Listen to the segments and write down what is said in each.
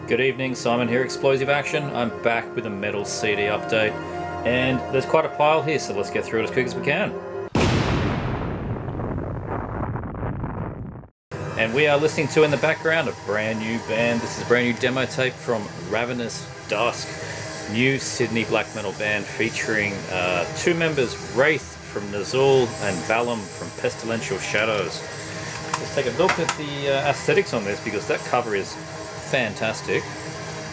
Good evening, Simon here, Explosive Action. I'm back with a metal CD update, and there's quite a pile here, so let's get through it as quick as we can. And we are listening to, in the background, a brand new band. This is a brand new demo tape from Ravenous Dusk, new Sydney black metal band featuring two members, Wraith from Nazul and Balam from Pestilential Shadows. Let's take a look at the aesthetics on this, because that cover is fantastic.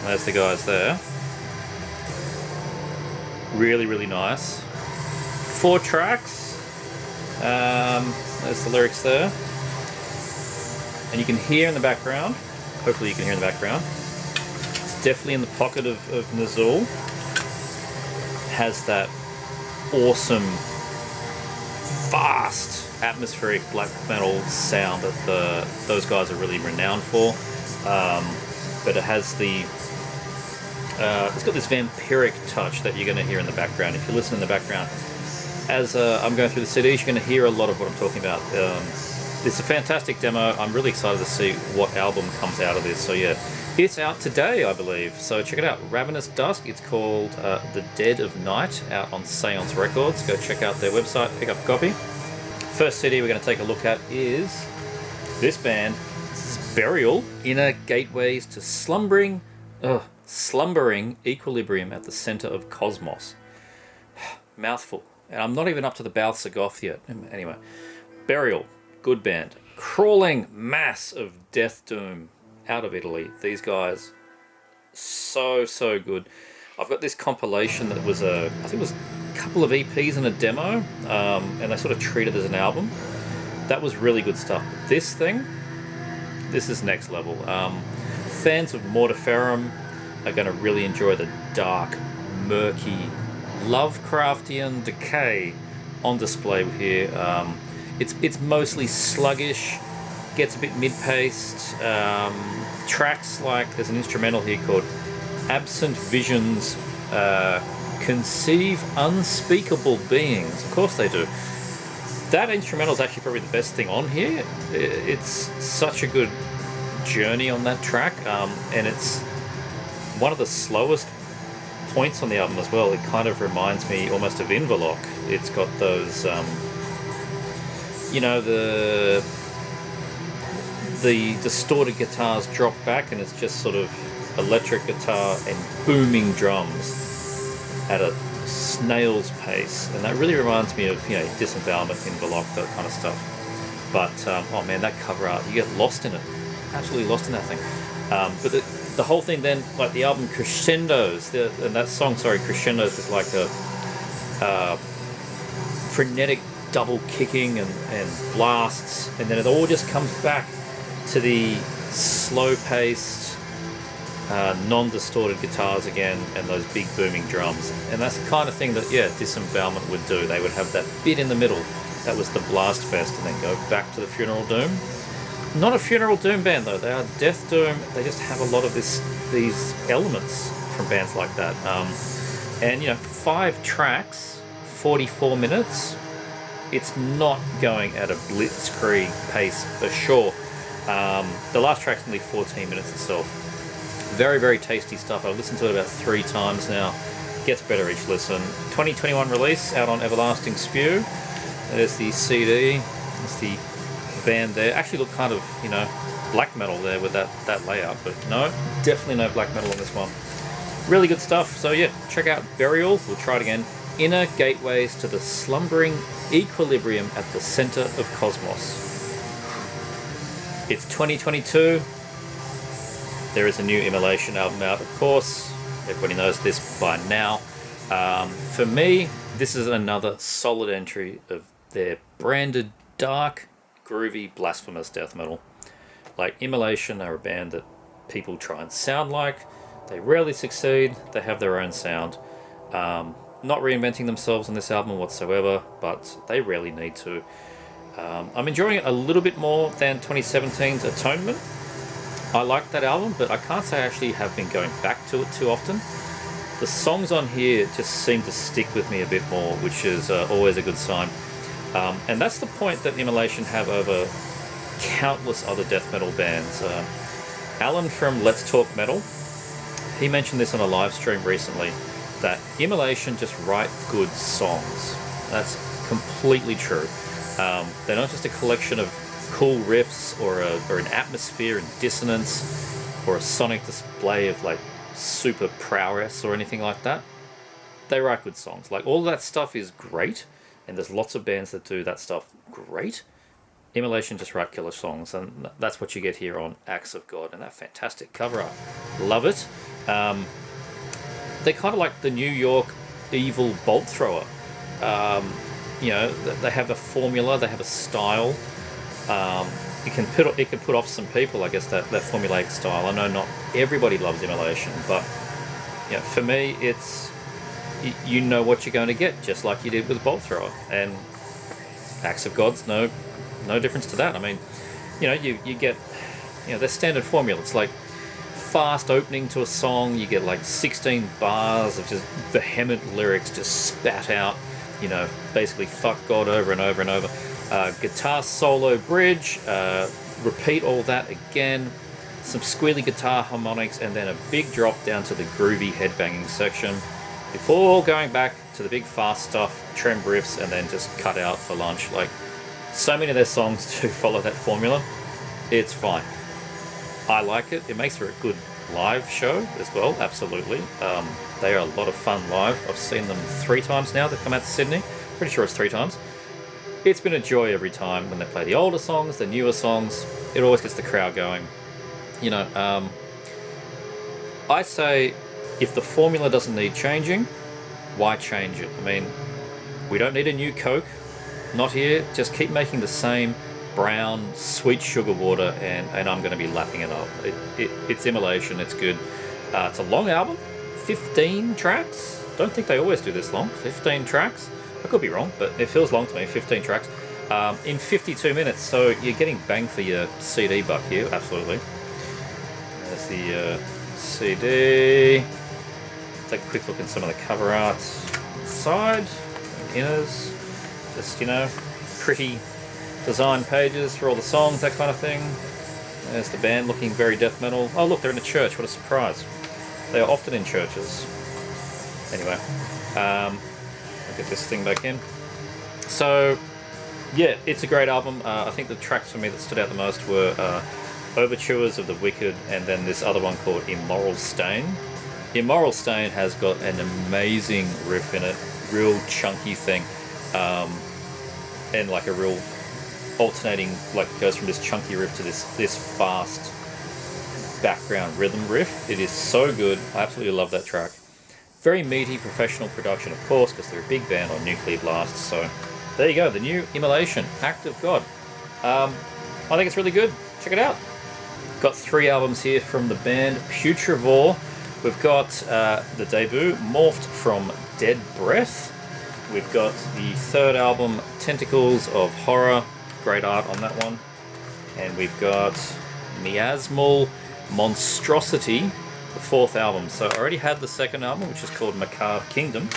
There's the guys there. Really, really nice. 4 tracks. There's the lyrics there. And you can hear in the background, hopefully you can hear in the background, it's definitely in the pocket of Nazul. Has that awesome, fast, atmospheric black metal sound that those guys are really renowned for. But it has it's got this vampiric touch that you're going to hear in the background. If you listen in the background, as I'm going through the CDs, you're going to hear a lot of what I'm talking about. It's a fantastic demo. I'm really excited to see what album comes out of this. So yeah, it's out today, I believe. So check it out, Ravenous Dusk. It's called The Dead of Night, out on Seance Records. Go check out their website, pick up a copy. First CD we're going to take a look at is this band. Burial, Inner Gateways to Slumbering Equilibrium at the Center of Cosmos. Mouthful. And I'm not even up to the Baths of Goth yet. Anyway, Burial, good band. Crawling mass of death doom out of Italy. These guys, so good. I've got this compilation that was I think it was a couple of EPs and a demo, and they sort of treated it as an album. That was really good stuff. But this thing, this is next level. Fans of Mortiferum are going to really enjoy the dark, murky, Lovecraftian decay on display here. It's mostly sluggish, gets a bit mid-paced. Tracks like, there's an instrumental here called Absent Visions Conceive Unspeakable Beings. Of course they do. That instrumental is actually probably the best thing on here. It's such a good journey on that track, and it's one of the slowest points on the album as well. It kind of reminds me almost of Inverloch. It's got those, the distorted guitars drop back, and it's just sort of electric guitar and booming drums at a snail's pace, and that really reminds me of Disembowelment, Inverloch, that kind of stuff. But oh man, that cover art, you get lost in it, absolutely lost in that thing. But the whole thing then, like the album crescendos, and that song, Crescendos, is like a frenetic double kicking and blasts, and then it all just comes back to the slow paced, non-distorted guitars again, and those big booming drums. And that's the kind of thing that, Disembowelment would do. They would have that bit in the middle that was the blast fest, and then go back to the Funeral Doom. Not a Funeral Doom band though, they are Death Doom. They just have a lot of these elements from bands like that. And 5 tracks, 44 minutes. It's not going at a blitzkrieg pace for sure. The last track's only 14 minutes itself. Very, very tasty stuff. I've listened to it about 3 times now. Gets better each listen. 2021 release, out on Everlasting Spew. There's the CD. There's the band there. Actually look kind of, black metal there with that layout. But no, definitely no black metal on this one. Really good stuff. So yeah, check out Burial. We'll try it again. Inner Gateways to the Slumbering Equilibrium at the Center of Cosmos. It's 2022. There is a new Immolation album out, of course. Everybody knows this by now. For me, this is another solid entry of their branded dark, groovy, blasphemous death metal. Like Immolation are a band that people try and sound like. They rarely succeed. They have their own sound. Not reinventing themselves on this album whatsoever, but they rarely need to. I'm enjoying it a little bit more than 2017's Atonement. I like that album, but I can't say I actually have been going back to it too often. The songs on here just seem to stick with me a bit more, which is always a good sign. And that's the point that Immolation have over countless other death metal bands. Alan from Let's Talk Metal he mentioned this on a live stream recently, that Immolation just write good songs. That's completely true. They're not just a collection of cool riffs or an atmosphere and dissonance or a sonic display of like super prowess or anything like that. They write good songs. Like, all that stuff is great, and there's lots of bands that do that stuff great. Immolation just write killer songs, and that's what you get here on Acts of God, and that fantastic cover art. Love it. They're kind of like the New York evil bolt thrower. They have a formula, they have a style. It can put off some people, I guess, that formulaic style. I know not everybody loves Immolation, but for me, it's you know what you're going to get, just like you did with Bolt Thrower, and Acts of God's no difference to that. I mean, you get their standard formula. It's like fast opening to a song. You get like 16 bars of just vehement lyrics just spat out. Basically fuck God over and over and over. Guitar solo bridge, repeat all that again, some squealy guitar harmonics, and then a big drop down to the groovy headbanging section before going back to the big fast stuff, trem riffs, and then just cut out for lunch. Like, so many of their songs do follow that formula. It's fine. I like it. It makes for a good live show as well, absolutely. They are a lot of fun live. I've seen them 3 times now. They've come out to Sydney. Pretty sure it's 3 times. It's been a joy every time when they play the older songs, the newer songs. It always gets the crowd going. I say, if the formula doesn't need changing, why change it? I mean, we don't need a new Coke. Not here. Just keep making the same brown, sweet sugar water, and I'm going to be lapping it up. It's Immolation. It's good. It's a long album. 15 tracks. Don't think they always do this long. 15 tracks. I could be wrong, but it feels long to me. 15 tracks in 52 minutes. So you're getting bang for your CD buck here. Absolutely. There's the CD. Take a quick look at some of the cover art inside, inners. Just pretty design pages for all the songs, that kind of thing. There's the band looking very death metal. Oh look, they're in a church. What a surprise. They are often in churches. Anyway, I'll get this thing back in. So, yeah, it's a great album. I think the tracks for me that stood out the most were Overtures of the Wicked, and then this other one called Immoral Stain. Immoral Stain has got an amazing riff in it, real chunky thing, and like a real alternating, like it goes from this chunky riff to this fast background rhythm riff. It is so good. I absolutely love that track. Very meaty professional production, of course, because they're a big band on Nuclear Blast. So there you go, the new Immolation, Act of God. I think it's really good. Check it out. Got 3 albums here from the band Putrivore. We've got the debut, Morphed from Dead Breath. We've got the 3rd album, Tentacles of Horror. Great art on that one. And we've got Miasmal Monstrosity, the 4th album. So I already had the 2nd album, which is called Macabre Kingdom.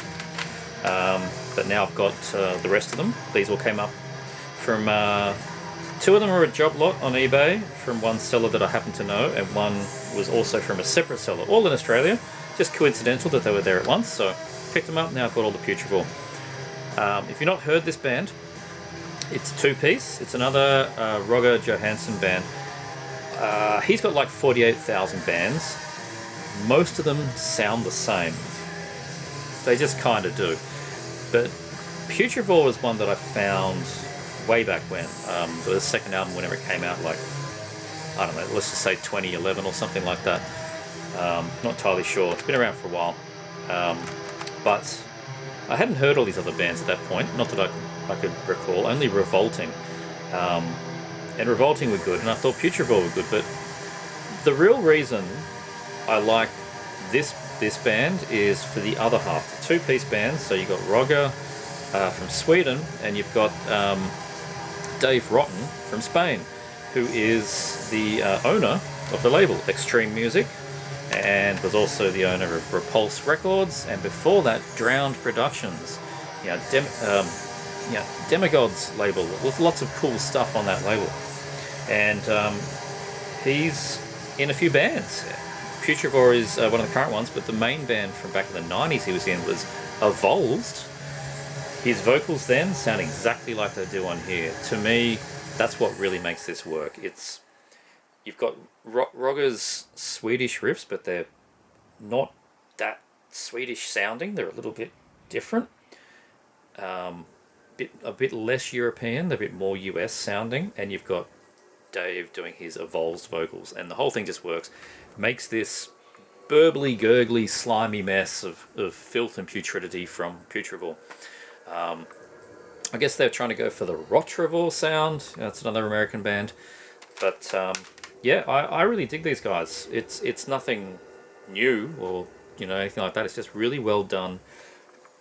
But now I've got the rest of them. These all came up from... 2 of them were a job lot on eBay from one seller that I happen to know, and one was also from a separate seller, all in Australia. Just coincidental that they were there at once, so picked them up. Now I've got all the Putrivore. If you've not heard this band, it's 2-piece. It's another Roger Johansson band. He's got like 48,000 bands. Most of them sound the same. They just kind of do. But Putrivore was one that I found way back when. The 2nd album, whenever it came out, like, I don't know, let's just say 2011 or something like that. Not entirely sure. It's been around for a while. But I hadn't heard all these other bands at that point. Not that I could recall. Only Revolting. And Revolting were good, and I thought Putrivore were good. But the real reason I like this band is for the other half. The 2-piece band. So you've got Roger from Sweden, and you've got Dave Rotten from Spain, who is the owner of the label Extreme Music, and was also the owner of Repulse Records, and before that, Drowned Productions. Demigod's label with lots of cool stuff on that label. And he's in a few bands. Putrivore is one of the current ones, but the main band from back in the 90s he was in was Evolved. His vocals then sound exactly like they do on here. To me, that's what really makes this work. You've got Rogger's Swedish riffs, but they're not that Swedish sounding. They're a little bit different. A bit less European, a bit more US sounding, and you've got Dave doing his Evolved vocals, and the whole thing just works. Makes this burbly, gurgly, slimy mess of filth and putridity from Putrivore. I guess they're trying to go for the Rotrivore sound. That's another American band. But yeah, I really dig these guys. It's nothing new or anything like that. It's just really well done.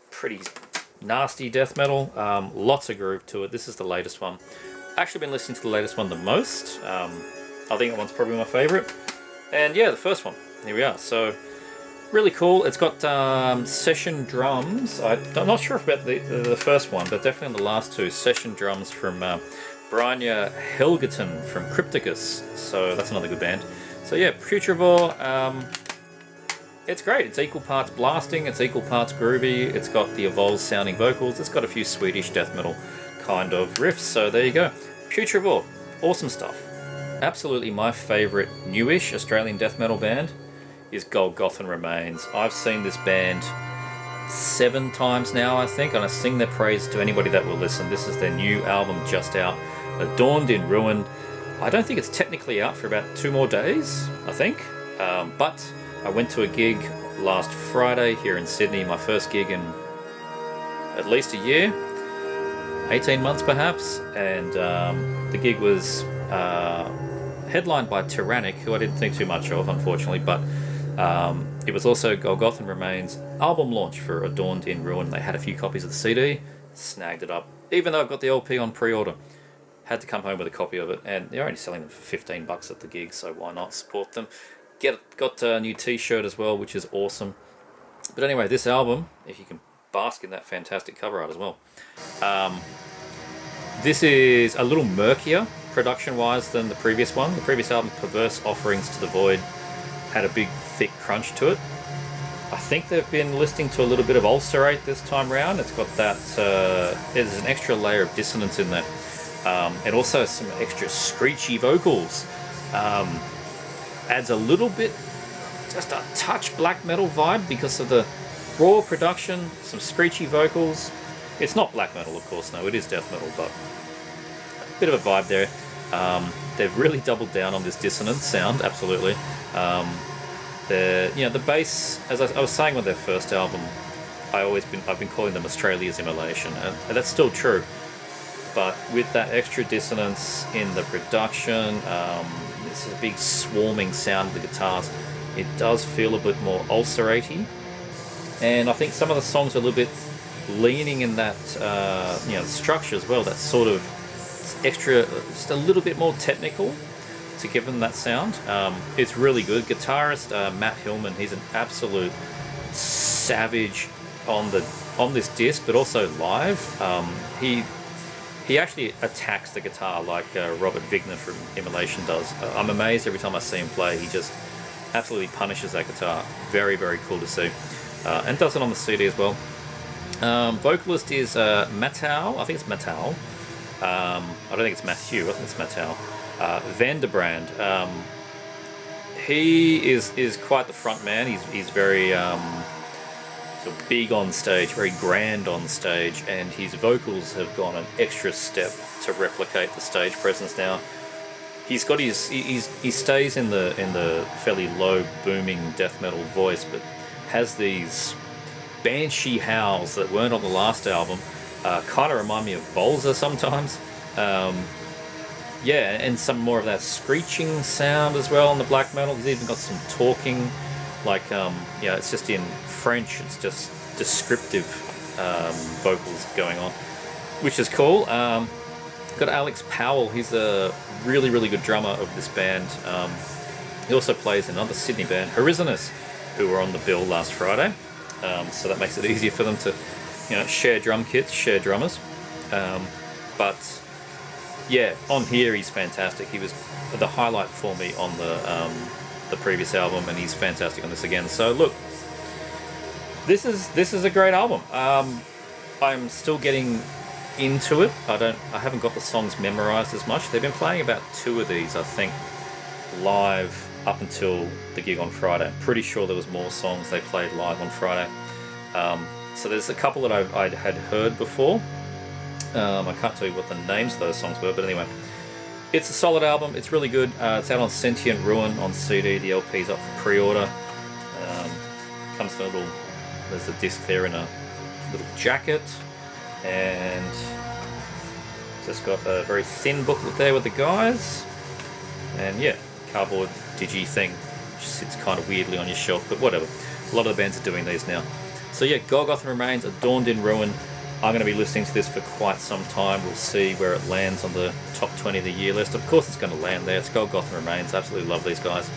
Pretty nasty death metal. Lots of groove to it. This is the latest one. I've actually been listening to the latest one the most. I think that one's probably my favourite. And yeah, the first one. Here we are. So really cool. It's got session drums. I'm not sure about the first one, but definitely on the last two, session drums from Brynja Helgeton from Crypticus. So that's another good band. So yeah, Putrivore, it's great. It's equal parts blasting, it's equal parts groovy, it's got the Evolved sounding vocals, it's got a few Swedish death metal kind of riffs. So there you go. Putrivore, awesome stuff. Absolutely my favourite newish Australian death metal band is Golgothan Remains. I've seen this band 7 times now, I think, and I sing their praise to anybody that will listen. This is their new album just out, Adorned in Ruin. I don't think it's technically out for about 2 more days, I think, but I went to a gig last Friday here in Sydney, my first gig in at least a year, 18 months perhaps, and the gig was headlined by Tyrannic, who I didn't think too much of, unfortunately, but it was also Golgothan Remains' album launch for Adorned in Ruin. They had a few copies of the CD, snagged it up, even though I've got the LP on pre-order. Had to come home with a copy of it, and they're only selling them for $15 at the gig, so why not support them? Got a new t-shirt as well, which is awesome. But anyway, this album, if you can bask in that fantastic cover art as well. This is a little murkier production-wise than the previous one. The previous album, Perverse Offerings to the Void, had a big, thick crunch to it. I think they've been listening to a little bit of ulcerate this time round. It's got that, there's an extra layer of dissonance in there. And also some extra screechy vocals. Adds a little bit, just a touch black metal vibe because of the raw production, some screechy vocals. It's not black metal, of course, no, it is death metal, but a bit of a vibe there. They've really doubled down on this dissonant sound, absolutely. The bass, as I was saying with their first album, I've been calling them Australia's Immolation, and that's still true. But with that extra dissonance in the production, this is a big swarming sound of the guitars. It does feel a bit more ulceratey, and I think some of the songs are a little bit leaning in that structure as well. That sort of extra, just a little bit more technical to give them that sound. It's really good. Guitarist Matt Hillman, he's an absolute savage on this disc, but also live. He actually attacks the guitar like Robert Vigner from Immolation does. I'm amazed every time I see him play. He just absolutely punishes that guitar. Very, very cool to see. And does it on the CD as well. Vocalist is Matau. I think it's Matau. I don't think it's Matthew. I think it's Matau. Vanderbrand. He is quite the front man. He's very sort of big on stage, very grand on stage, and his vocals have gone an extra step to replicate the stage presence now. He's got he stays in the fairly low booming death metal voice, but has these banshee howls that weren't on the last album. Kind of remind me of Bolzer sometimes. And some more of that screeching sound as well on the black metal. He's even got some talking, like it's just in French. It's just descriptive vocals going on, which is cool. Got Alex Powell. He's a really, really good drummer of this band. He also plays in another Sydney band, Horizonus, who were on the bill last Friday. So that makes it easier for them to, share drum kits, share drummers. But yeah, on here he's fantastic. He was the highlight for me on the previous album, and he's fantastic on this again. So look, this is a great album. I'm still getting into it. I haven't got the songs memorized as much. They've been playing about 2 of these, I think, live up until the gig on Friday. I'm pretty sure there was more songs they played live on Friday. So there's a couple that I had heard before. I can't tell you what the names of those songs were, but anyway, it's a solid album. It's really good. It's out on Sentient Ruin on CD. The LP's up for pre-order. Comes in a little. There's a disc there in a little jacket, and just got a very thin booklet there with the guys, and yeah, cardboard digi thing, which sits kind of weirdly on your shelf, but whatever. A lot of the bands are doing these now. So yeah, Golgotha Remains, Adorned in Ruin. I'm going to be listening to this for quite some time. We'll see where it lands on the top 20 of the year list. Of course it's going to land there. It's Golgotha Remains. Absolutely love these guys.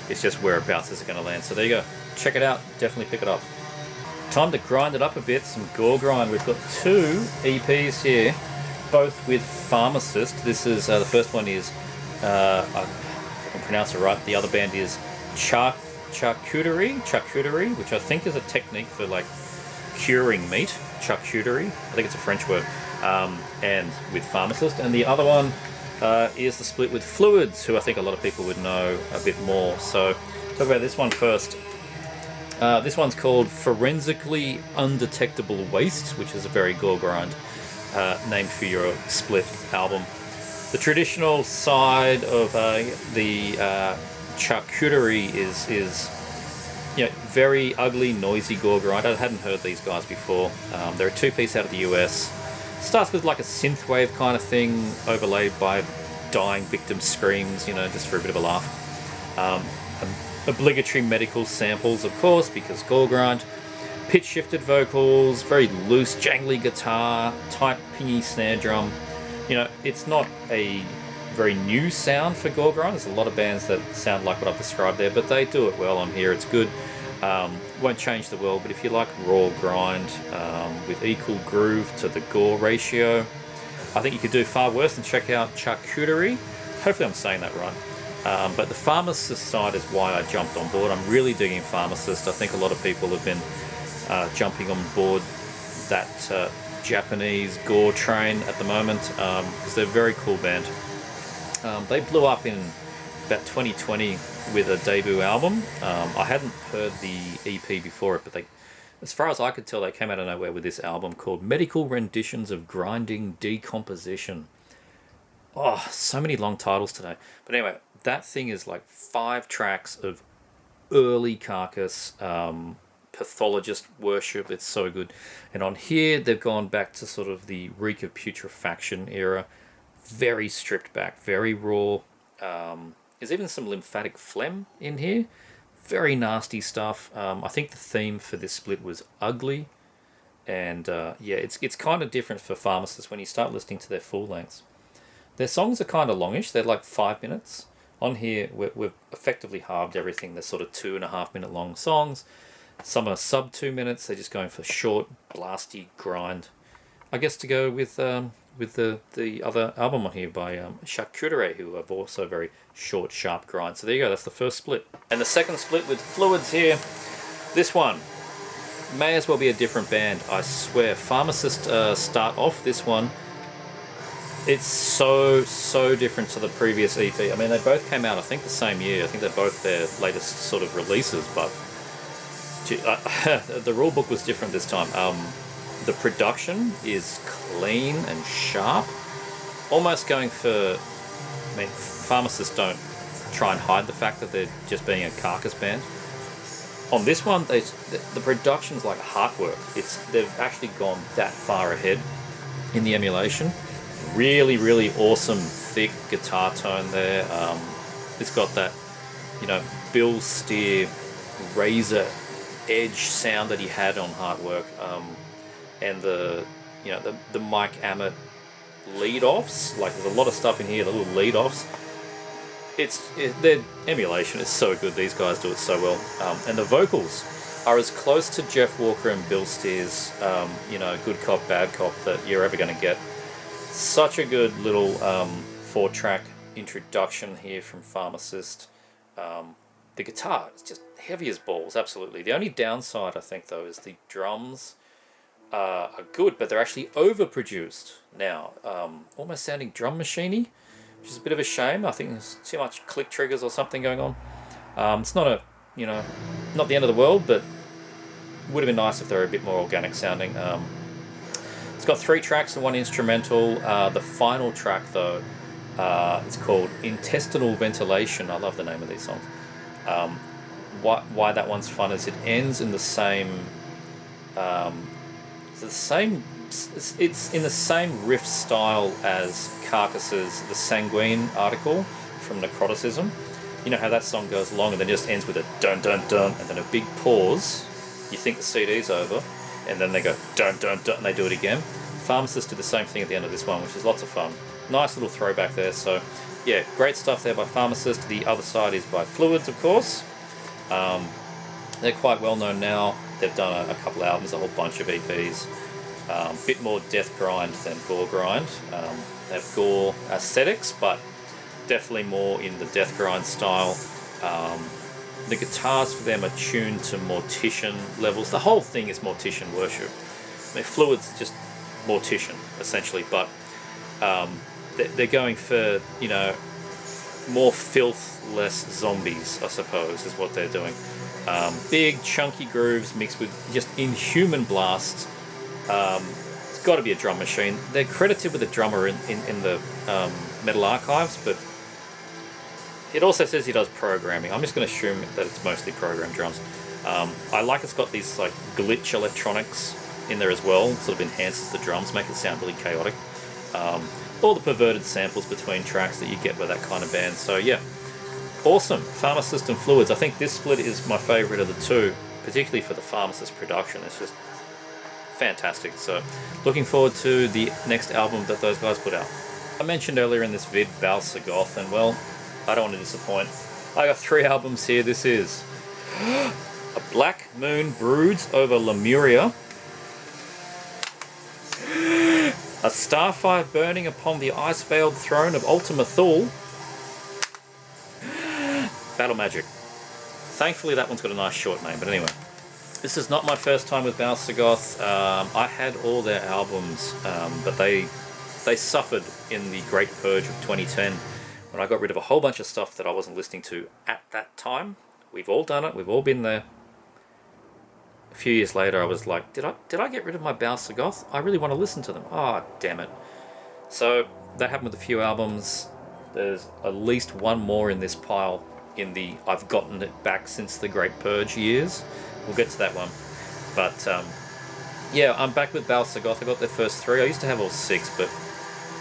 It's just whereabouts is it going to land. So there you go. Check it out. Definitely pick it up. Time to grind it up a bit. Some gore grind. We've got 2 EPs here, both with Pharmacist. This is the first one is, I can pronounce it right. The other band is charcuterie, which I think is a technique for like curing meat. Charcuterie, I think it's a French word, and with Pharmacist. And the other one is the split with Fluids, who I think a lot of people would know a bit more. So talk about this one first. This one's called Forensically Undetectable Waste, which is a very gore grind name for your split album. The traditional side of the charcuterie is very ugly, noisy gore grind. I hadn't heard these guys before. They're a 2-piece out of the US. Starts with like a synthwave kind of thing, overlaid by dying victim screams, just for a bit of a laugh. Obligatory medical samples, of course, because gore grind. Pitch shifted vocals, very loose, jangly guitar, tight, pingy snare drum. It's not a very new sound for gore grind. There's a lot of bands that sound like what I've described there, but they do it well on here. It's good. Won't change the world, but if you like raw grind with equal groove to the gore ratio, I think you could do far worse than check out Charcuterie. Hopefully I'm saying that right. But the Pharmacist side is why I jumped on board. I'm really digging Pharmacist. I think a lot of people have been jumping on board that Japanese gore train at the moment, because they're a very cool band. They blew up in about 2020 with a debut album. I hadn't heard the EP before it, but as far as I could tell, they came out of nowhere with this album called Medical Renditions of Grinding Decomposition. Oh, so many long titles today. But anyway, that thing is like 5 tracks of early Carcass pathologist worship. It's so good. And on here, they've gone back to sort of the reek of putrefaction era. Very stripped back, very raw. There's even some lymphatic phlegm in here. Very nasty stuff. I think the theme for this split was ugly. And it's kind of different for Pharmacists when you start listening to their full lengths. Their songs are kind of longish. They're like 5 minutes. On here, we've effectively halved everything. They're sort of 2.5 minute long songs. Some are sub 2 minutes. They're just going for short, blasty grind. I guess to go with the other album on here by Charcuterie, who have also very short, sharp grind. So there you go. That's the first split. And the second split with Fluids here. This one may as well be a different band. I swear. Pharmacist start off this one. It's so different to the previous EP. I mean, they both came out, I think, the same year. I think they're both their latest sort of releases, but the rule book was different this time. The production is clean and sharp, almost going for... I mean, Pharmacists don't try and hide the fact that they're just being a Carcass band. On this one, the production's like heartwork. They've actually gone that far ahead in the emulation. Really awesome thick guitar tone there. It's got that, Bill Steer razor edge sound that he had on Heartwork, and the Mike Ammett lead offs. Like, there's a lot of stuff in here, the little lead offs. Their emulation is so good. These guys do it so well, and the vocals are as close to Jeff Walker and Bill Steer's good cop bad cop that you're ever going to get. Such a good little 4-track introduction here from Pharmacist. the guitar is just heavy as balls, absolutely. The only downside, I think, though, is the drums are good, but they're actually overproduced now. Almost sounding drum machiney, which is a bit of a shame. I think there's too much click triggers or something going on. It's not not the end of the world, but would have been nice if they were a bit more organic sounding. It's got 3 tracks and 1 instrumental. The final track, though, it's called Intestinal Ventilation. I love the name of these songs. Why that one's fun is it ends in the same. It's in the same riff style as Carcass's The Sanguine article from Necroticism. You know how that song goes along and then just ends with a dun dun dun and then a big pause. You think the CD's over, and then they go dun dun dun and they do it again. Pharmacist did the same thing at the end of this one, which is lots of fun. Nice little throwback there. So yeah, great stuff there by Pharmacist. The other side is by Fluids, of course. They're quite well known now. They've done a couple albums, a whole bunch of EPs. Bit more death grind than gore grind. They have gore aesthetics, but definitely more in the death grind style. The guitars for them are tuned to Mortician levels. The whole thing is Mortician worship. I mean, Fluid's just Mortician, essentially, but they're going for, more filth, less zombies, I suppose, is what they're doing. Big, chunky grooves mixed with just inhuman blasts. It's got to be a drum machine. They're credited with a drummer in the Metal Archives, but it also says he does programming. I'm just going to assume that it's mostly programmed drums. I like it's got these like glitch electronics in there as well, sort of enhances the drums, make it sound really chaotic. All the perverted samples between tracks that you get with that kind of band. So yeah, awesome. Pharmacist and Fluids. I think this split is my favourite of the two, particularly for the Pharmacist production. It's just fantastic. So looking forward to the next album that those guys put out. I mentioned earlier in this vid Bal Sagoth, and well, I don't want to disappoint. I got 3 albums here. This is A Black Moon Broods over Lemuria, A Starfire Burning Upon the Ice-Veiled Throne of Ultima Thule, Battle Magic. Thankfully that one's got a nice short name, but anyway. This is not my first time with Bal Sagoth. I had all their albums, but they suffered in the Great Purge of 2010 when I got rid of a whole bunch of stuff that I wasn't listening to at that time. We've all done it. We've all been there. A few years later, I was like, did I get rid of my Bal Sagoth? I really want to listen to them. Oh, damn it. So that happened with a few albums. There's at least one more in this pile in the I've gotten it back since the Great Purge years. We'll get to that one. But yeah, I'm back with Bal Sagoth. I got their first 3. I used to have all 6, but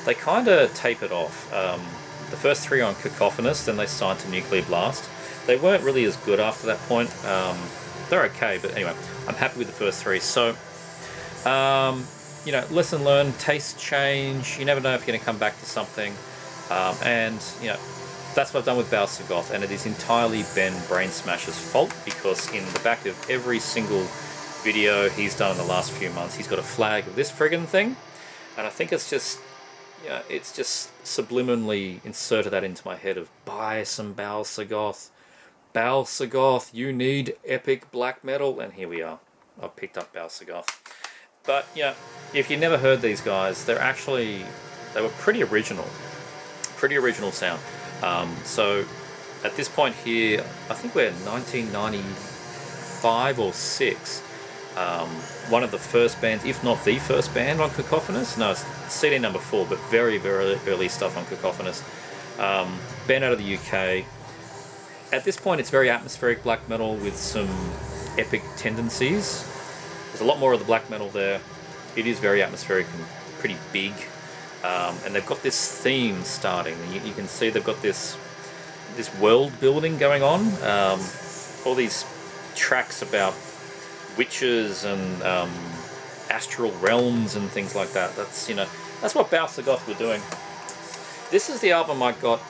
they kind of tapered off. The first 3 on Cacophonous, then they signed to Nuclear Blast. They weren't really as good after that point. They're okay, but anyway, I'm happy with the first 3. So, lesson learned, taste change. You never know if you're going to come back to something. And that's what I've done with Bal Sagoth, and it is entirely Ben Brain Smasher's fault, because in the back of every single video he's done in the last few months, he's got a flag of this friggin' thing, and I think it's just subliminally inserted that into my head of buy some Bal Sagoth. Bal Sagoth, you need epic black metal, and here we are. I've picked up Bal Sagoth. But if you never heard these guys, they were pretty original sound. So at this point here, I think we're 1995 or 6. One of the first bands, if not the first band on Cacophonous. No, it's CD number 4, but very, very early stuff on Cacophonous. Band out of the UK. At this point, it's very atmospheric black metal with some epic tendencies. There's a lot more of the black metal there. It is very atmospheric and pretty big. And they've got this theme starting. You can see they've got this world building going on. All these tracks about witches and astral realms and things like that. That's what Bal Sagoth were doing. This is the album I got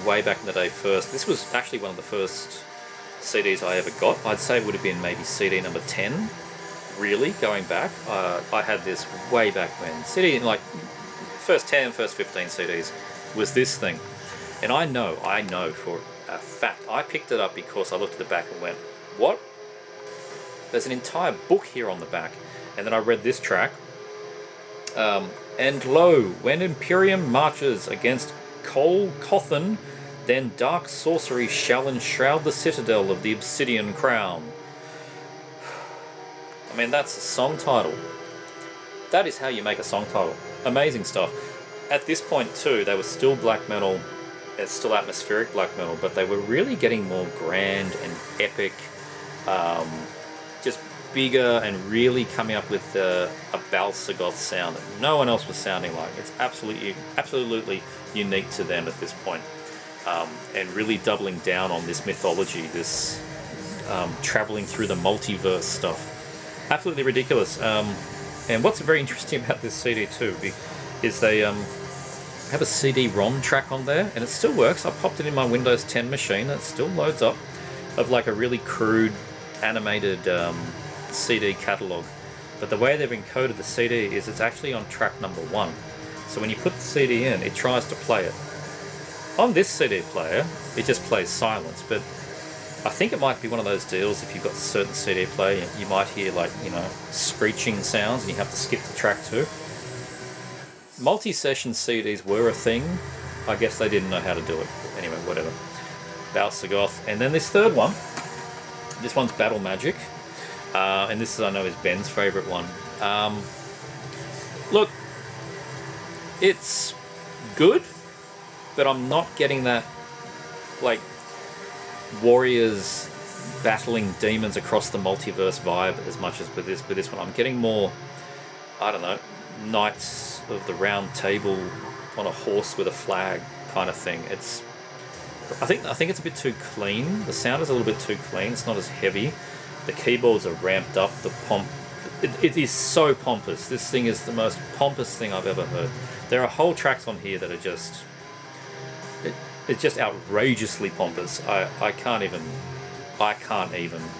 way back in the day first. This was actually one of the first CDs I ever got. I'd say it would have been maybe CD number 10, really, going back. I had this way back when. CD, like, first 10, first 15 CDs was this thing. And I know for fact. I picked it up because I looked at the back and went, what? There's an entire book here on the back. And then I read this track. And lo, when Imperium marches against Col Cothan, then dark sorcery shall enshroud the citadel of the Obsidian Crown. I mean, that's a song title. That is how you make a song title. Amazing stuff. At this point too, they were still black metal. It's still atmospheric black metal, but they were really getting more grand and epic, just bigger, and really coming up with a Balsagoth sound that no one else was sounding like. It's absolutely unique to them at this point, and really doubling down on this mythology, this traveling through the multiverse stuff. Absolutely ridiculous. And what's very interesting about this CD too is they have a CD-ROM track on there, and it still works. I popped it in my Windows 10 machine, and it still loads up of like a really crude animated CD catalog. But the way they've encoded the CD is it's actually on track number 1. So when you put the CD in, it tries to play it. On this CD player, it just plays silence, but I think it might be one of those deals. If you've got a certain CD player, you might hear like, screeching sounds, and you have to skip to track 2. Multi-session CDs were a thing. I guess they didn't know how to do it. Anyway, whatever. Balsagoth. And then this third one. This one's Battle Magic. And this, I know, is Ben's favourite one. Look, it's good, but I'm not getting that, like, warriors battling demons across the multiverse vibe as much as with this one. I'm getting more, I don't know, Knights of the Round Table on a horse with a flag kind of thing. I think it's a bit too clean. The sound is a little bit too clean. It's not as heavy. The keyboards are ramped up. The pomp, it is so pompous. This thing is the most pompous thing I've ever heard. There are whole tracks on here that are just, it's just outrageously pompous. I can't even,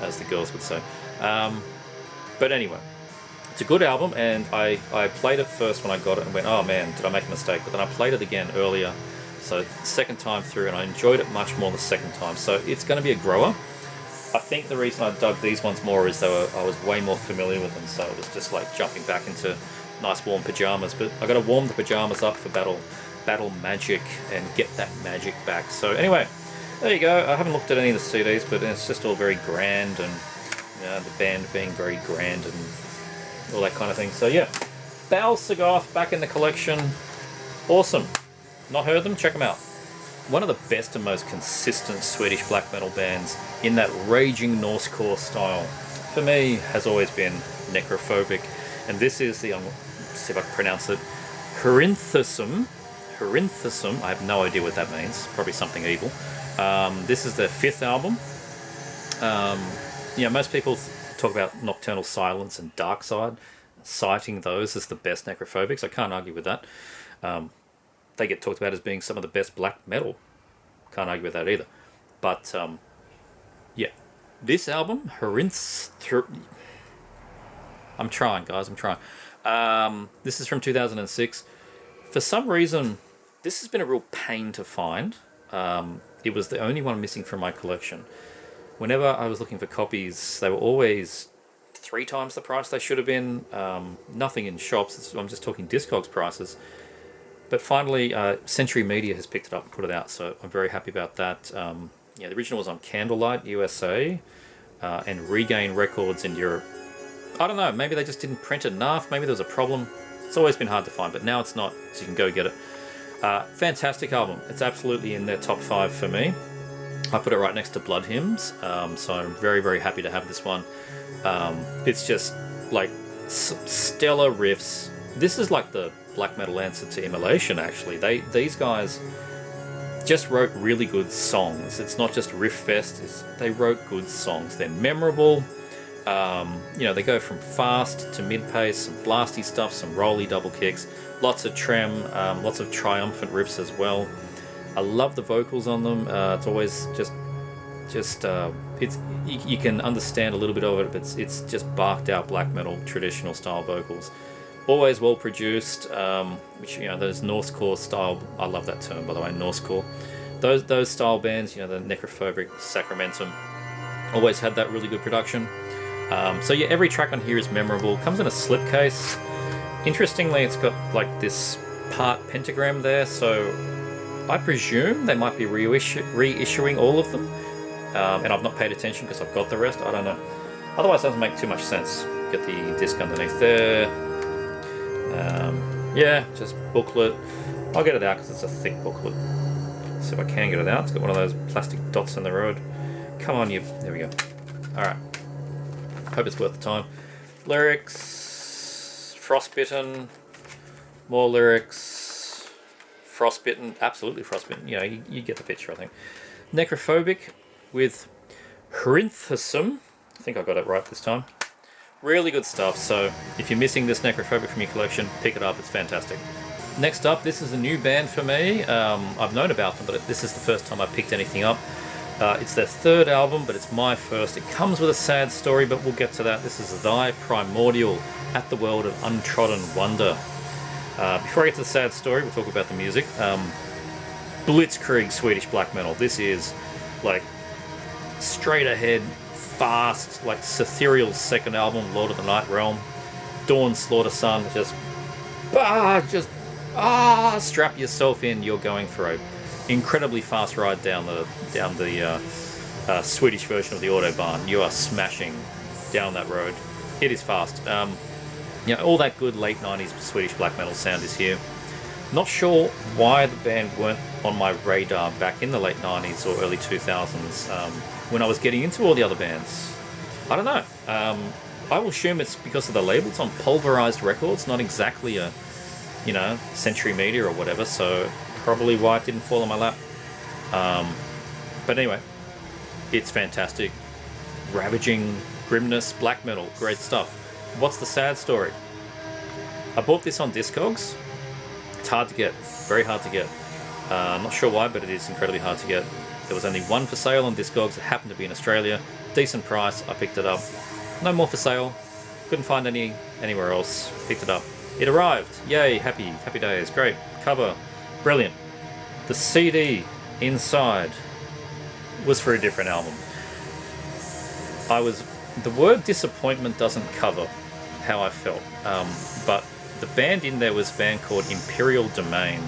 as the girls would say. But anyway, it's a good album, and I played it first when I got it and went, oh man, did I make a mistake? But then I played it again earlier, so second time through, and I enjoyed it much more the second time. So it's going to be a grower. I think the reason I dug these ones more is I was way more familiar with them, so it was just like jumping back into nice warm pajamas. But I got to warm the pajamas up for Battle Magic and get that magic back. So anyway, there you go. I haven't looked at any of the CDs, but it's just all very grand, and the band being very grand and all that kind of thing. So yeah, Balsagoth back in the collection. Awesome. Not heard them? Check them out. One of the best and most consistent Swedish black metal bands in that raging Norsecore style, for me, has always been Necrophobic. And this is the, see if I can pronounce it, Hrinthusum. I have no idea what that means. Probably something evil. This is their 5th album. Most people talk about Nocturnal Silence and Dark Side, citing those as the best Necrophobics. I can't argue with that. They get talked about as being some of the best black metal. Can't argue with that either. But, this album, I'm trying, guys, I'm trying. This is from 2006. For some reason, this has been a real pain to find. It was the only one missing from my collection. Whenever I was looking for copies, they were always 3 times the price they should have been. Nothing in shops. I'm just talking Discogs prices. But finally, Century Media has picked it up and put it out, so I'm very happy about that. The original was on Candlelight USA and Regain Records in Europe. I don't know, maybe they just didn't print enough, maybe there was a problem. It's always been hard to find, but now it's not, so you can go get it. Fantastic album. It's absolutely in their top 5 for me. I put it right next to Blood Hymns, so I'm very, very happy to have this one. It's just like stellar riffs. This is like the black metal answer to Immolation, actually. These guys just wrote really good songs. It's not just riff fest, they wrote good songs. They're memorable. They go from fast to mid-pace, some blasty stuff, some rolly double kicks, lots of trem, lots of triumphant riffs as well. I love the vocals on them. It's always you can understand a little bit of it, but it's just barked out black metal traditional style vocals. Always well produced, which those Norsecore style. I love that term, by the way, Norsecore. those style bands, you know, the Necrophobic, Sacramentum, always had that really good production. So yeah, every track on here is memorable. Comes in a slipcase. Interestingly, it's got like this part pentagram there, so I presume they might be reissuing all of them. And I've not paid attention because I've got the rest. I don't know. Otherwise, it doesn't make too much sense. Get the disc underneath there. Yeah, just booklet. I'll get it out because it's a thick booklet. So if I can get it out, it's got one of those plastic dots in the road. Come on, you. There we go. Alright. Hope it's worth the time. Lyrics. Frostbitten. More lyrics. Frostbitten. Absolutely frostbitten. You know, you get the picture, I think. Necrophobic with Hrinthosum. I think I got it right this time. Really good stuff, so if you're missing this Necrophobic from your collection, pick it up, it's fantastic. Next up, this is a new band for me. I've known about them, but this is the first time I picked anything up. It's their third album, but it's my first. It comes with a sad story, but we'll get to that. This is Thy Primordial, At the World of Untrodden Wonder. Before I get to the sad story, we'll talk about the music. Blitzkrieg Swedish black metal. This is like straight ahead, fast, like Cythereal's second album, Lord of the Night Realm. Dawn Slaughter Sun, strap yourself in. You're going for a incredibly fast ride down the Swedish version of the Autobahn. You are smashing down that road. It is fast. You know, all that good late 90s Swedish black metal sound is here. Not sure why the band weren't on my radar back in the late 90s or early 2000s when I was getting into all the other bands. I don't know. I will assume it's because of the label. It's on Pulverized Records, not exactly a, you know, Century Media or whatever, so probably why it didn't fall on my lap. But anyway, it's fantastic. Ravaging grimness, black metal, great stuff. What's the sad story? I bought this on Discogs. It's hard to get, very hard to get. I'm not sure why, but it is incredibly hard to get. There was only one for sale on Discogs. It happened to be in Australia. Decent price. I picked it up. No more for sale. Couldn't find any anywhere else. Picked it up. It arrived. Yay! Happy days. Great cover. Brilliant. The CD inside was for a different album. The word disappointment doesn't cover how I felt, but the band in there was a band called Imperial Domain,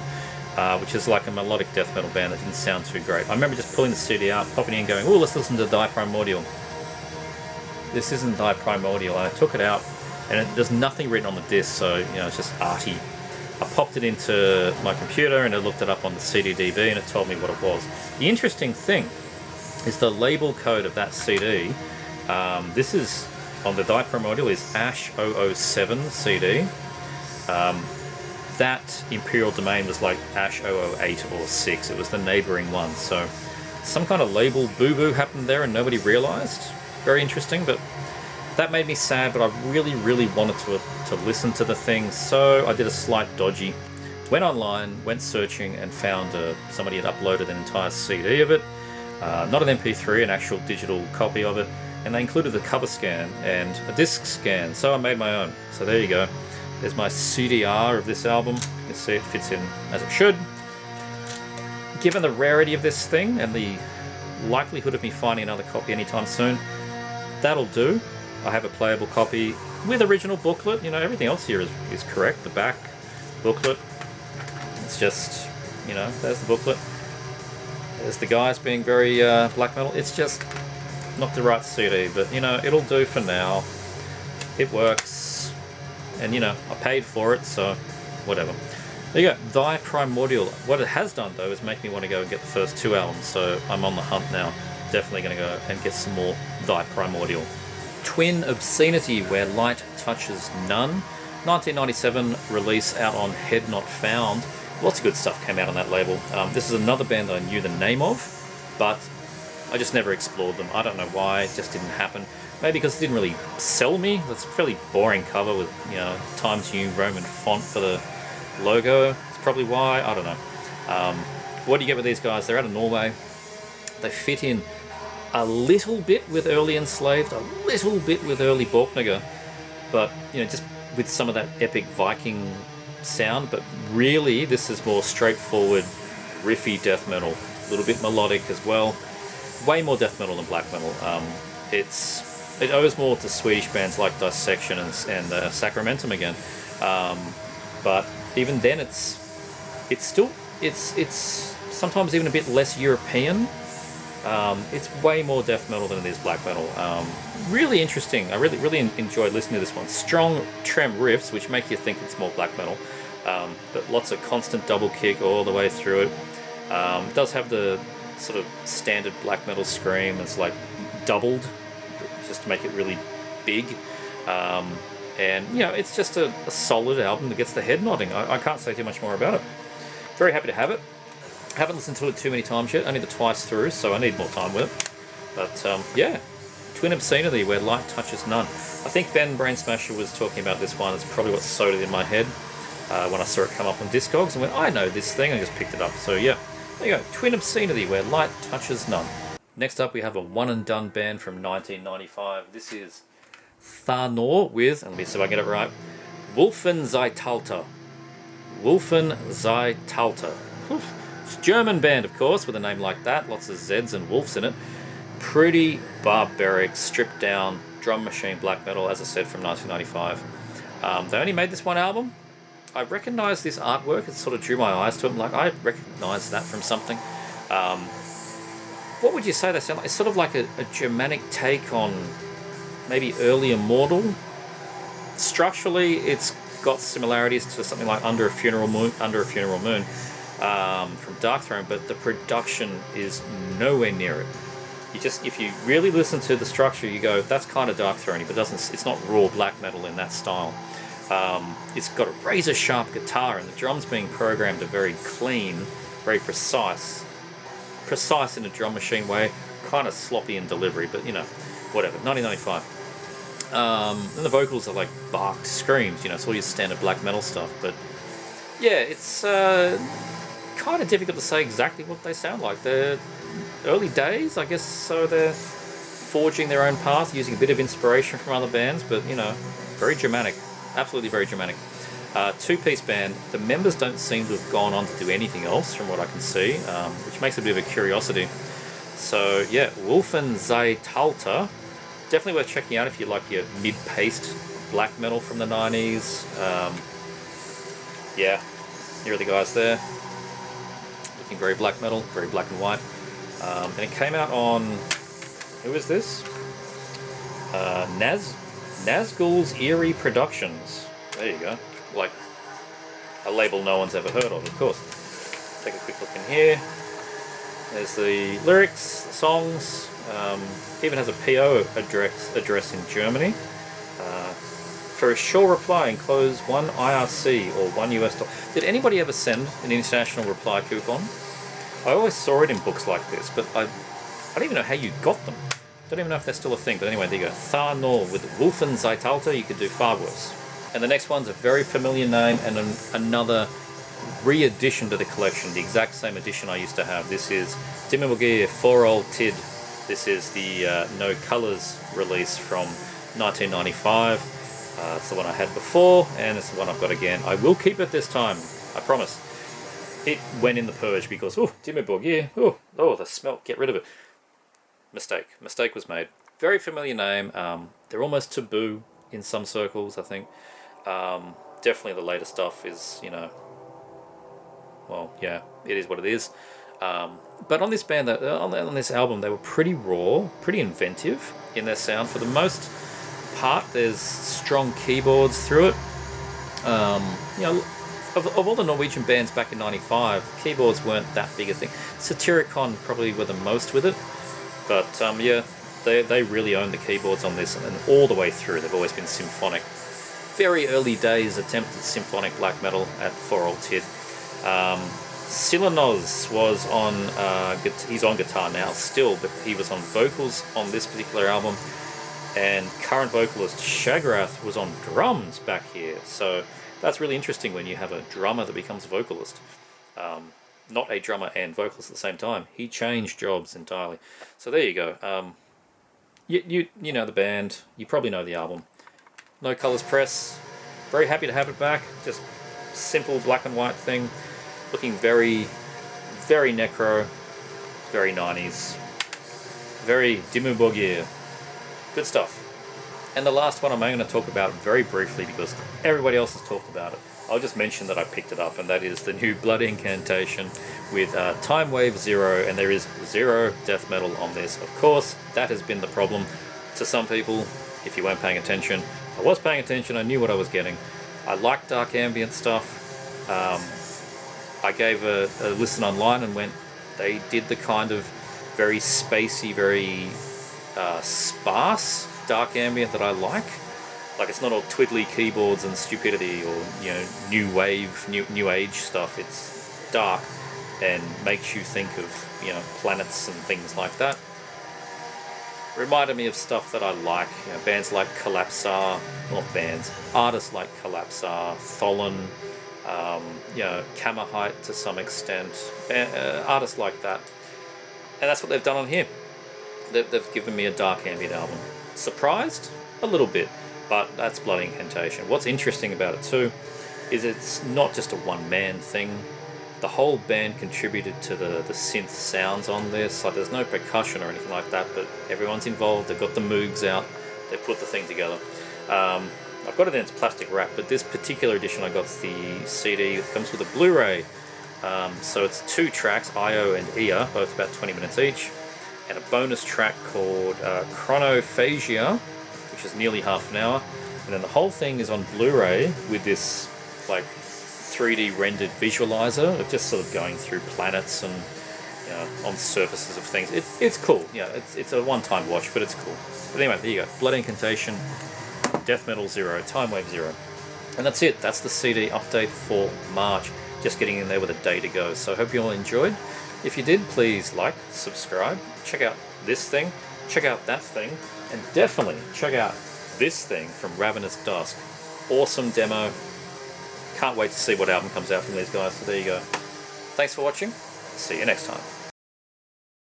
which is like a melodic death metal band that didn't sound too great. I remember just pulling the CD out, popping in, going, "Oh, let's listen to Thy Primordial." This isn't Thy Primordial, and I took it out, and there's nothing written on the disc, so you know it's just arty. I popped it into my computer, and it looked it up on the CDDB, and it told me what it was. The interesting thing is the label code of that CD. This is on the Thy Primordial is Ash 007 CD. That Imperial Domain was like Ash 008 or 6. It was the neighbouring one. So some kind of label boo-boo happened there and nobody realised. Very interesting, but that made me sad, but I really, really wanted to listen to the thing. So I did a slight dodgy. Went online, went searching, and found somebody had uploaded an entire CD of it. Not an MP3, an actual digital copy of it. And they included a cover scan and a disc scan, so I made my own. So there you go. There's my CDR of this album. You can see it fits in as it should. Given the rarity of this thing and the likelihood of me finding another copy anytime soon, that'll do. I have a playable copy with original booklet. You know, everything else here is correct. The back booklet. It's just, you know, there's the booklet. There's the guys being very black metal. It's just not the right CD, but you know, it'll do for now. It works, and you know, I paid for it, so whatever. There you go, Thy Primordial. What it has done though is make me want to go and get the first two albums, so I'm on the hunt now. Definitely going to go and get some more Thy Primordial. Twin Obscenity, Where Light Touches None. 1997 release out on Head Not Found. Lots of good stuff came out on that label. This is another band I knew the name of, but I just never explored them. I don't know why, it just didn't happen. Maybe because it didn't really sell me. It's a fairly boring cover with, you know, Times New Roman font for the logo. It's probably why, I don't know. What do you get with these guys? They're out of Norway. They fit in a little bit with early Enslaved, a little bit with early Borknagar, but, you know, just with some of that epic Viking sound, but really this is more straightforward, riffy death metal. little bit melodic as well. Way more death metal than black metal. It owes more to Swedish bands like Dissection and Sacramentum again. But even then, it's sometimes even a bit less European. It's way more death metal than it is black metal. Really interesting. I really enjoyed listening to this one. Strong trem riffs, which make you think it's more black metal, but lots of constant double kick all the way through it. It does have the sort of standard black metal scream. It's like doubled just to make it really big. And it's just a solid album that gets the head nodding. I can't say too much more about it. Very happy to have it. Haven't listened to it too many times yet, only the twice through, so I need more time with it. But yeah, Twin Obscenity, Where Light Touches None. I think Ben Brain Smasher was talking about this one. It's probably what sewed it in my head when I saw it come up on Discogs and went, I know this thing, I just picked it up. So yeah, there you go, Twin Obscenity, Where Light Touches None. Next up we have a one and done band from 1995. This is Thanor with, and let me see if I get it right, Wolfen Zeitalter. Wolfen Zeitalter. It's a German band, of course, with a name like that. Lots of Zs and Wolves in it. Pretty barbaric, stripped down drum machine black metal, as I said, from 1995. They only made this one album. I recognise this artwork. It sort of drew my eyes to it. Like, I recognise that from something. What would you say they sound like? It's sort of like a Germanic take on maybe early Immortal. Structurally, it's got similarities to something like Under a Funeral Moon from Darkthrone, but the production is nowhere near it. If you really listen to the structure, you go, that's kind of Darkthrone, but it's not raw black metal in that style. It's got a razor sharp guitar, and the drums being programmed are very clean, very precise in a drum machine way, kind of sloppy in delivery, but whatever. 1995. And the vocals are like barked screams, it's all your standard black metal stuff. But yeah, it's kind of difficult to say exactly what they sound like. They're early days, I guess, so they're forging their own path, using a bit of inspiration from other bands, but very Germanic, absolutely very Germanic. Two-piece band. The members don't seem to have gone on to do anything else from what I can see, which makes it a bit of a curiosity. So yeah, Wolfen Zeitalter. Definitely worth checking out if you like your mid-paced black metal from the 90s. Yeah, here are the guys there. Looking very black metal, very black and white. And it came out on, who is this? Nazgul's Eerie Productions. There you go. Like a label no one's ever heard of course. Take a quick look in here. There's the lyrics, the songs. Even has a PO address in Germany. For a sure reply, enclose one IRC or $1 US. Did anybody ever send an international reply coupon? I always saw it in books like this, but I don't even know how you got them. Don't even know if they're still a thing, but anyway, there you go. Thanor with Wolfen Zeitalter, you could do far worse. And the next one's a very familiar name and another re-edition to the collection, the exact same edition I used to have. This is Dimmerbogier For All Tid. This is the No Colours release from 1995. It's the one I had before, and it's the one I've got again. I will keep it this time, I promise. It went in the purge because, Dimmerbogier, the smell, get rid of it. Mistake was made. Very familiar name. They're almost taboo in some circles, I think. Definitely the later stuff is, well, yeah, it is what it is. But on this band, on this album, they were pretty raw, pretty inventive in their sound. For the most part, there's strong keyboards through it. Of all the Norwegian bands back in '95, keyboards weren't that big a thing. Satyricon probably were the most with it. But yeah, they really own the keyboards on this, and all the way through, they've always been symphonic. Very early days attempt at symphonic black metal at For All Tid. Silanoz was on, he's on guitar now still, but he was on vocals on this particular album, and current vocalist Shagrath was on drums back here, so that's really interesting when you have a drummer that becomes a vocalist. Not a drummer and vocalist at the same time. He changed jobs entirely. So there you go. You know the band, you probably know the album. No Colours Press, very happy to have it back, just simple black and white thing. Looking very, very necro. very 90s, very Dimmu Borgir. Good stuff. And the last one I'm going to talk about very briefly because everybody else has talked about it. I'll just mention that I picked it up, and that is the new Blood Incantation with Time Wave 0, and there is 0 death metal on this. Of course, that has been the problem to some people, if you weren't paying attention. I was paying attention, I knew what I was getting. I like dark ambient stuff. I gave a listen online and went, they did the kind of very spacey, very sparse dark ambient that I like. Like, it's not all twiddly keyboards and stupidity or, you know, new wave, new age stuff. It's dark and makes you think of, you know, planets and things like that. Reminded me of stuff that I like, you know, bands like Collapsar, not bands, artists like Collapsar, Tholin, you know, Kamahite to some extent, artists like that. And that's what they've done on here. They've given me a dark ambient album. Surprised? A little bit, but that's Blood Incantation. What's interesting about it too is it's not just a one-man thing. The whole band contributed to the synth sounds on this. Like, there's no percussion or anything like that, but everyone's involved. They've got the Moogs out. They put the thing together. I've got it in its plastic wrap, but this particular edition I got the CD. It comes with a Blu-ray. So it's 2 tracks, Io and Ia, both about 20 minutes each, and a bonus track called Chronophagia, which is nearly half an hour. And then the whole thing is on Blu-ray with this, like, 3D rendered visualizer of just sort of going through planets and, you know, on surfaces of things. It's cool. Yeah, it's a one-time watch, but it's cool. But anyway, there you go. Blood Incantation, Death Metal 0, Time Wave 0. And that's it. That's the CD update for March. Just getting in there with a day to go. So I hope you all enjoyed. If you did, please like, subscribe, check out this thing, check out that thing, and definitely check out this thing from Ravenous Dusk. Awesome demo. Can't wait to see what album comes out from these guys. So there you go. Thanks for watching. See you next time.